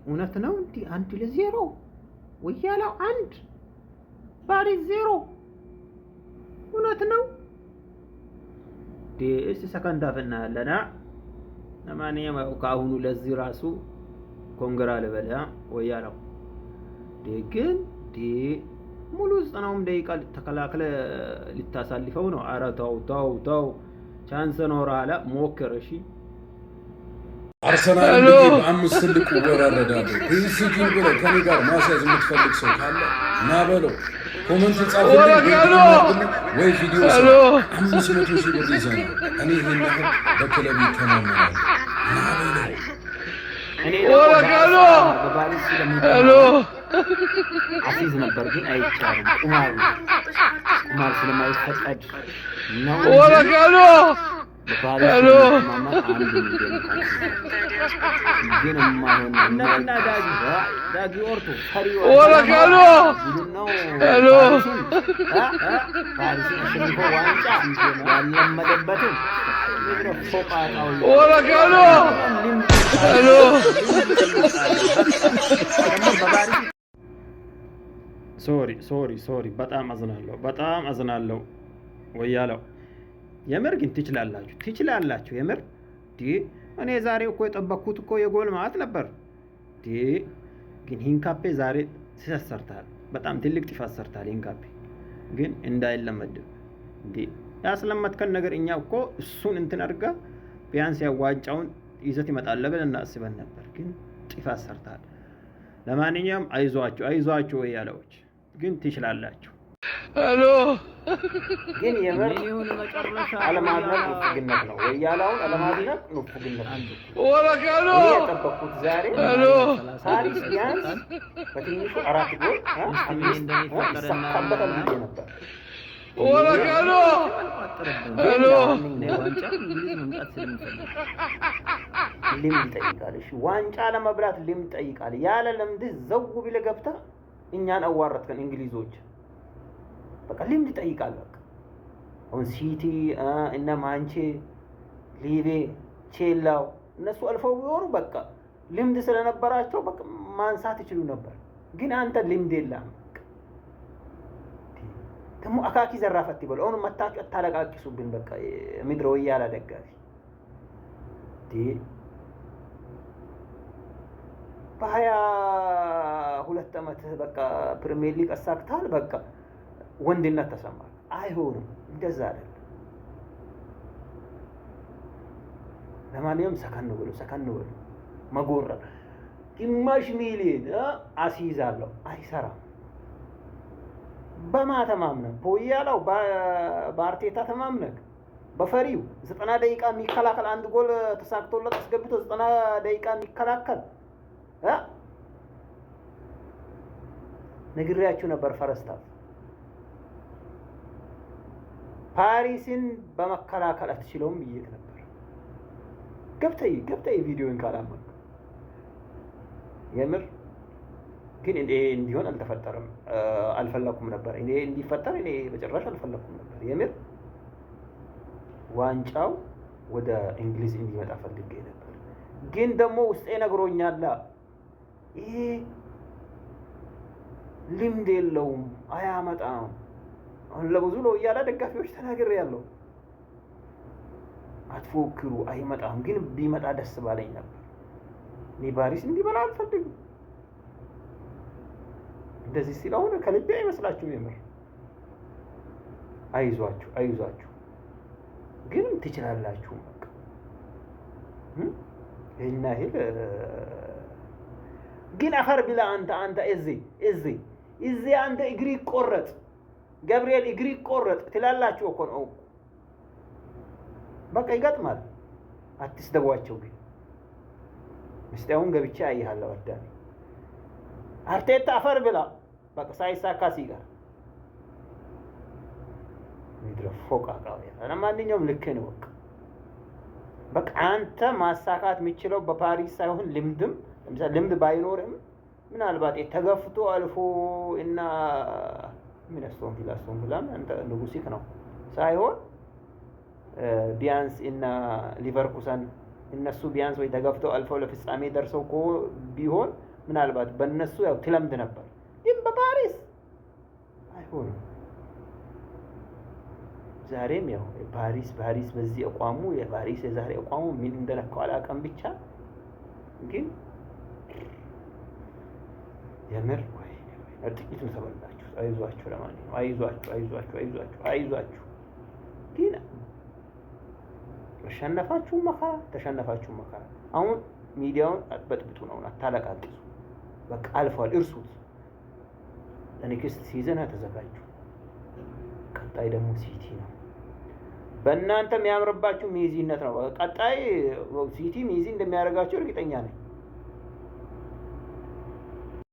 እውነት ነው እንዴ? 1-0 ወያላው 1 ፓሪስ 0 እውነት ነው እስቲ ሰከንድ አፍ እናያለን። ለማንኛውም ከአሁኑ ለዚህ ራሱ ኮንግራ ልበል ወያላው ግን ሙሉ 90 ደቂቃ ተከላክለ ልታሳልፈው ነው። ኧረ ተው ቻንስ ኖራለ ሞክር። እሺ አርሰናል በ5 ትልቁ ወራረዳለሁ። ፒኤስጂ ብሎ ከኔ ጋር ማስያዝ የምትፈልግ ሰው ካለ ና በለው፣ ኮመንት ጻፉልኝ ወይ ቪዲዮ 500 ሺህ ብር ይዘናል። እኔ ይሄን ነገር በክለብ ይተማመናል። ና በለው አሲዝ ነበር ግን አይቻልም። ቁማር ስለማይፈቀድ ነው። ዳጊ ኦርቶ ሶሪ በጣም አዝናለሁ ወያለው። የምር ግን ትችላላችሁ የምር እኔ ዛሬ እኮ የጠበቅኩት እኮ የጎል ማት ነበር ግን ሂንካፔ ዛሬ ሲሰርታል። በጣም ትልቅ ጥፋት ሰርታል ሂንካፔ። ግን እንዳይለመድ ያስለመድከን ነገር እኛ እኮ እሱን እንትን አድርጋ ቢያንስ ያዋጫውን ይዘት ይመጣል ብለን እናስበን ነበር። ግን ጥፋት ሰርታል። ለማንኛውም አይዟችሁ ወያላዎች፣ ግን ትችላላችሁ። ግን የምር አለማድነቅ ንፉግነት ነው። ወያላውን አለማድነቅ ንፉግነት ነው። የጠበቅኩት ዛሬ ፓሪስ ቢያንስ በትንሹ 4 ጎል ይሳካበታል ብዬ ነበር። ልምድ ይጠይቃል። ዋንጫ ለመብላት ልምድ ይጠይቃል። ያለ ልምድህ ዘው ብለህ ገብተህ እኛን አዋረድከን እንግሊዞች። በቃ ልምድ ይጠይቃል። በቃ አሁን ሲቲ እና ማንቼ ሊቬ ቼላው እነሱ አልፈው ቢሆኑ በቃ ልምድ ስለነበራቸው በቃ ማንሳት ይችሉ ነበር። ግን አንተ ልምድ የለህም። ደግሞ አካኪ ዘራፈት ይበል አሁን መታችሁ አታለቃቂሱብን። በቃ ምድረ ወያላ ደጋፊ በ22 ዓመት በቃ ፕሪሚየር ሊግ አሳክታል። በቃ ወንድነት ተሰማል። አይሆንም፣ እንደዛ አይደለም። ለማንኛውም ሰከን ብሎ መጎራ ግማሽ ሚሊዮን አስይዛለሁ አይሰራም። በማተማምነህ በወያላው በአርቴታ ተማምነህ በፈሪው 90 ደቂቃ የሚከላከል አንድ ጎል ተሳክቶለት አስገብቶ 90 ደቂቃ የሚከላከል ነግሬያችሁ ነበር። ፈረስታፍ ፓሪስን በመከላከል አትችለውም ብዬሽ ነበር። ገብተይ ቪዲዮን ካላመንክ የምር ግን እንዲሆን አልፈለኩም ነበር። እኔ እንዲፈጠር በጭራሽ አልፈለኩም ነበር። የምር ዋንጫው ወደ እንግሊዝ እንዲመጣ ፈልጌ ነበር። ግን ደግሞ ውስጤ ነግሮኛል ይሄ ልምድ የለውም አያመጣም። አሁን ለብዙ ለወያላ ደጋፊዎች ተናግሬያለሁ። አትፎክሩ አይመጣም። ግን ቢመጣ ደስ ባለኝ ነበር። እኔ ፓሪስ እንዲበላ አልፈልግም። እንደዚህ ሲል አሁን ከልቤ አይመስላችሁም? የምር አይዟችሁ ግን ትችላላችሁ። በቃ ይሄና ይሄ ግን አፈር ብላ አንተ እዚህ አንተ እግሪ ቆረጥ ገብርኤል እግሪ ቆረጥ ትላላችሁ እኮ ነው። በቃ ይገጥማል። አትስደቧቸው። ግን ምስጢያውን ገብቼ አይሃለሁ። አዳሚ አርቴታ አፈር ብላ በቃ ሳይሳካ ሲቀር ምድረ ፎቃቃው ያለ ማንኛውም ልክ ነው። በቃ አንተ ማሳካት የሚችለው በፓሪስ ሳይሆን ልምድም ለምሳሌ ልምድ ባይኖርም ምናልባት ተገፍቶ አልፎ እና ምን አስቶን ቪላ አንተ ንጉሲክ ነው ሳይሆን ቢያንስ እና ሊቨርኩሰን እነሱ ቢያንስ ወይ ተገፍተው አልፈው ለፍጻሜ ደርሰው ቢሆን ምናልባት በእነሱ ያው ትለምድ ነበር። ግን በፓሪስ አይሆንም። ዛሬም ያው ፓሪስ በዚህ አቋሙ የፓሪስ የዛሬ አቋሙ ምን እንደነካው አላውቅም። ብቻ ግን የምር ወይ ጥቂት ነው ተበላችሁ። አይዟችሁ፣ ለማንኛውም አይዟችሁ። ግን ተሸነፋችሁ መከራ፣ ተሸነፋችሁ መከራ። አሁን ሚዲያውን አትበጥብጡ ነው፣ አታለቃቅሱ። በቃ አልፏል፣ እርሱት። ለኔክስት ሲዝን ተዘጋጁ። ቀጣይ ደግሞ ሲቲ ነው። በእናንተ የሚያምርባችሁ ሜዚነት ነው። ቀጣይ ሲቲ ሜዚ እንደሚያደርጋችሁ እርግጠኛ ነኝ።